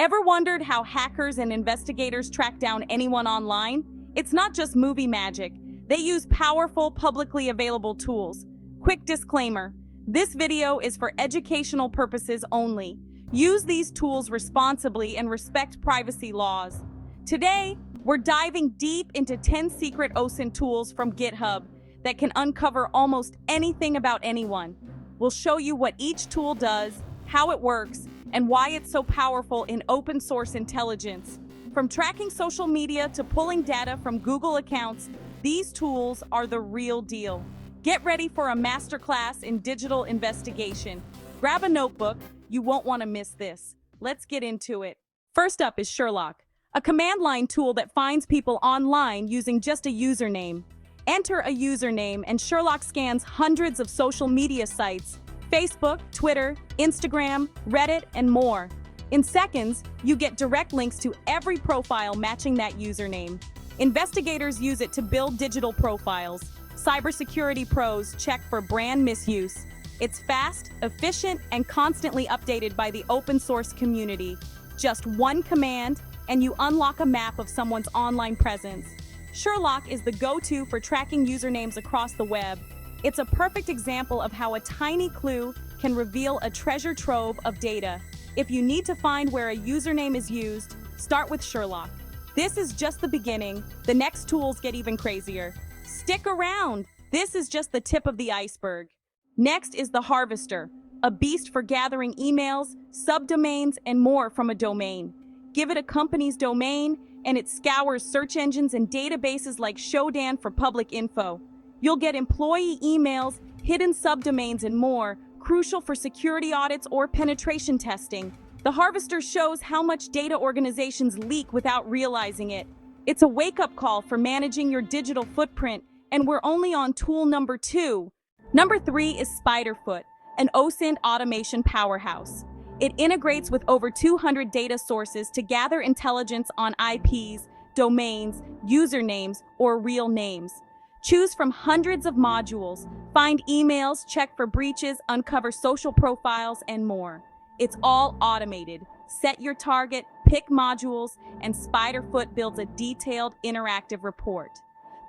Ever wondered how hackers and investigators track down anyone online? It's not just movie magic. They use powerful, publicly available tools. Quick disclaimer, this video is for educational purposes only. Use these tools responsibly and respect privacy laws. Today, we're diving deep into 10 secret Osint tools from GitHub that can uncover almost anything about anyone. We'll show you what each tool does, how it works, and why it's so powerful in open source intelligence. From tracking social media to pulling data from Google accounts, these tools are the real deal. Get ready for a masterclass in digital investigation. Grab a notebook, you won't want to miss this. Let's get into it. First up is Sherlock, a command line tool that finds people online using just a username. Enter a username and Sherlock scans hundreds of social media sites, Facebook, Twitter, Instagram, Reddit, and more. In seconds, you get direct links to every profile matching that username. Investigators use it to build digital profiles. Cybersecurity pros check for brand misuse. It's fast, efficient, and constantly updated by the open source community. Just one command, and you unlock a map of someone's online presence. Sherlock is the go-to for tracking usernames across the web. It's a perfect example of how a tiny clue can reveal a treasure trove of data. If you need to find where a username is used, start with Sherlock. This is just the beginning. The next tools get even crazier. Stick around. This is just the tip of the iceberg. Next is the Harvester, a beast for gathering emails, subdomains, and more from a domain. Give it a company's domain, and it scours search engines and databases like Shodan for public info. You'll get employee emails, hidden subdomains, and more, crucial for security audits or penetration testing. The Harvester shows how much data organizations leak without realizing it. It's a wake-up call for managing your digital footprint, and we're only on tool number 2. Number 3 is Spiderfoot, an Osint automation powerhouse. It integrates with over 200 data sources to gather intelligence on IPs, domains, usernames, or real names. Choose from hundreds of modules, find emails, check for breaches, uncover social profiles, and more. It's all automated. Set your target, pick modules, and Spiderfoot builds a detailed, interactive report.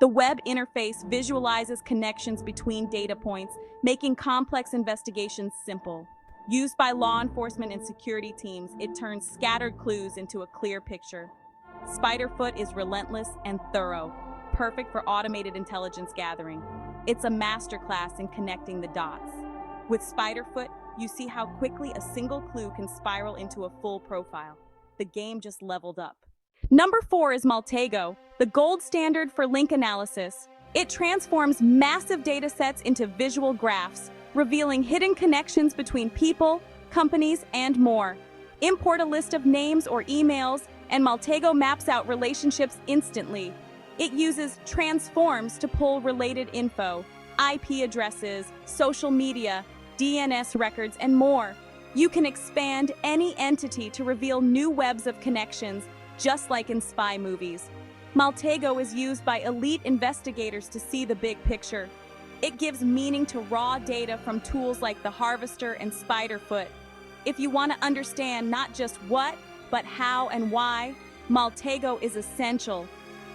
The web interface visualizes connections between data points, making complex investigations simple. Used by law enforcement and security teams, it turns scattered clues into a clear picture. Spiderfoot is relentless and thorough, perfect for automated intelligence gathering. It's a masterclass in connecting the dots. With Spiderfoot, you see how quickly a single clue can spiral into a full profile. The game just leveled up. Number 4 is Maltego, the gold standard for link analysis. It transforms massive data sets into visual graphs, revealing hidden connections between people, companies, and more. Import a list of names or emails, and Maltego maps out relationships instantly. It uses transforms to pull related info, IP addresses, social media, DNS records, and more. You can expand any entity to reveal new webs of connections, just like in spy movies. Maltego is used by elite investigators to see the big picture. It gives meaning to raw data from tools like the Harvester and Spiderfoot. If you want to understand not just what, but how and why, Maltego is essential.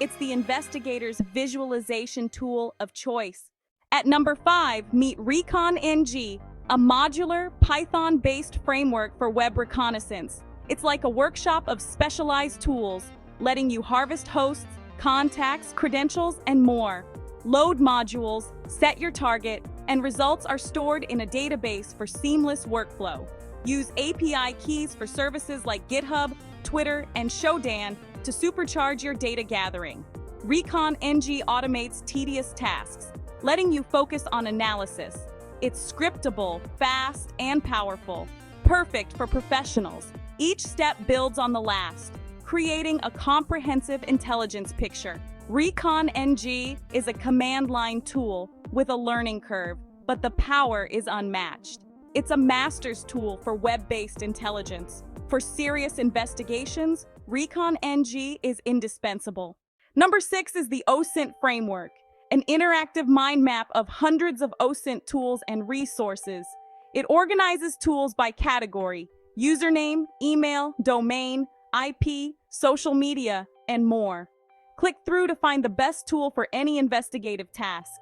It's the investigator's visualization tool of choice. At number 5, meet Recon-NG, a modular, Python-based framework for web reconnaissance. It's like a workshop of specialized tools, letting you harvest hosts, contacts, credentials, and more. Load modules, set your target, and results are stored in a database for seamless workflow. Use API keys for services like GitHub, Twitter, and Shodan to supercharge your data gathering. Recon-NG automates tedious tasks, letting you focus on analysis. It's scriptable, fast, and powerful, perfect for professionals. Each step builds on the last, creating a comprehensive intelligence picture. Recon-NG is a command line tool with a learning curve, but the power is unmatched. It's a master's tool for web-based intelligence. For serious investigations, Recon-NG is indispensable. Number 6 is the Osint Framework, an interactive mind map of hundreds of Osint tools and resources. It organizes tools by category: username, email, domain, IP, social media, and more. Click through to find the best tool for any investigative task.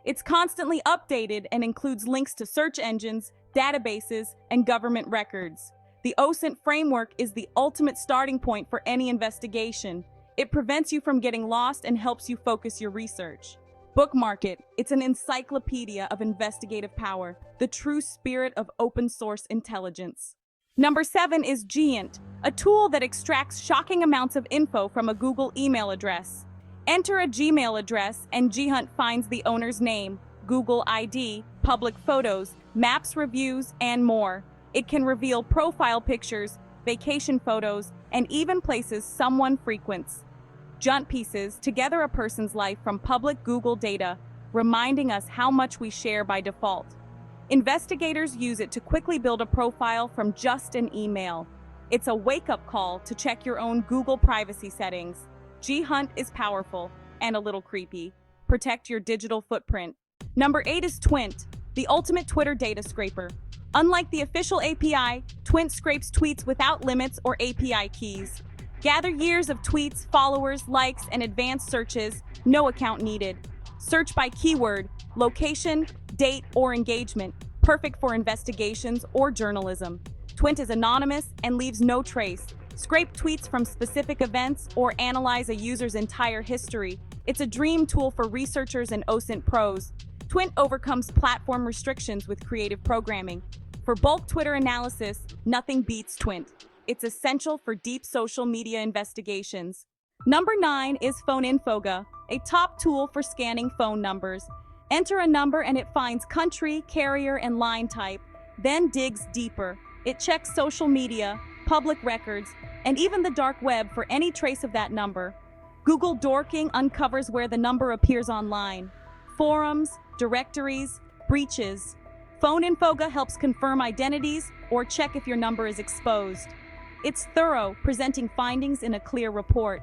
It's constantly updated and includes links to search engines, databases, and government records. The Osint framework is the ultimate starting point for any investigation. It prevents you from getting lost and helps you focus your research. Bookmark it. It's an encyclopedia of investigative power, the true spirit of open source intelligence. Number 7 is Osint, a tool that extracts shocking amounts of info from a Google email address. Enter a Gmail address and Osint finds the owner's name, Google ID, public photos, maps reviews, and more. It can reveal profile pictures, vacation photos, and even places someone frequents. Osint pieces together a person's life from public Google data, reminding us how much we share by default. Investigators use it to quickly build a profile from just an email. It's a wake-up call to check your own Google privacy settings. Osint is powerful and a little creepy. Protect your digital footprint. Number 8 is Twint, the ultimate Twitter data scraper. Unlike the official API, Twint scrapes tweets without limits or API keys. Gather years of tweets, followers, likes, and advanced searches, no account needed. Search by keyword, location, date, or engagement, perfect for investigations or journalism. Twint is anonymous and leaves no trace. Scrape tweets from specific events or analyze a user's entire history. It's a dream tool for researchers and Osint pros. Twint overcomes platform restrictions with creative programming. For bulk Twitter analysis, nothing beats Twint. It's essential for deep social media investigations. Number 9 is PhoneInfoga, a top tool for scanning phone numbers. Enter a number and it finds country, carrier, and line type, then digs deeper. It checks social media, public records, and even the dark web for any trace of that number. Google dorking uncovers where the number appears online. Forums, directories, breaches. PhoneInfoga helps confirm identities or check if your number is exposed. It's thorough, presenting findings in a clear report.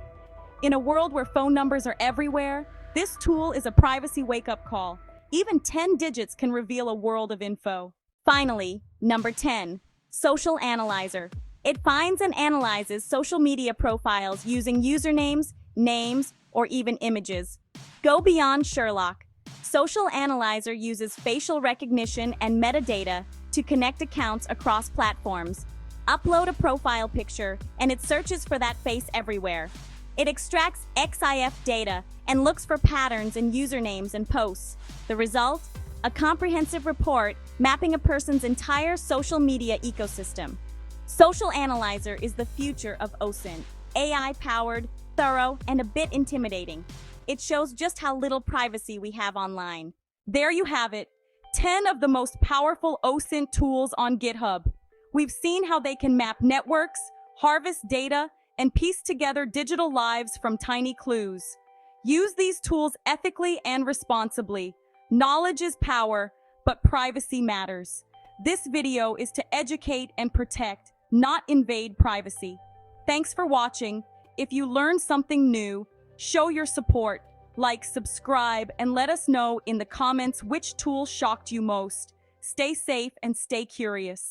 In a world where phone numbers are everywhere, this tool is a privacy wake-up call. Even 10 digits can reveal a world of info. Finally, number 10, Social Analyzer. It finds and analyzes social media profiles using usernames, names, or even images. Go beyond Sherlock. Social Analyzer uses facial recognition and metadata to connect accounts across platforms. Upload a profile picture, and it searches for that face everywhere. It extracts XIF data and looks for patterns in usernames and posts. The result? A comprehensive report mapping a person's entire social media ecosystem. Social Analyzer is the future of Osint. AI-powered, thorough, and a bit intimidating. It shows just how little privacy we have online. There you have it, 10 of the most powerful Osint tools on GitHub. We've seen how they can map networks, harvest data, and piece together digital lives from tiny clues. Use these tools ethically and responsibly. Knowledge is power, but privacy matters. This video is to educate and protect, not invade privacy. Thanks for watching. If you learned something new, show your support, like, subscribe, and let us know in the comments which tool shocked you most. Stay safe and stay curious.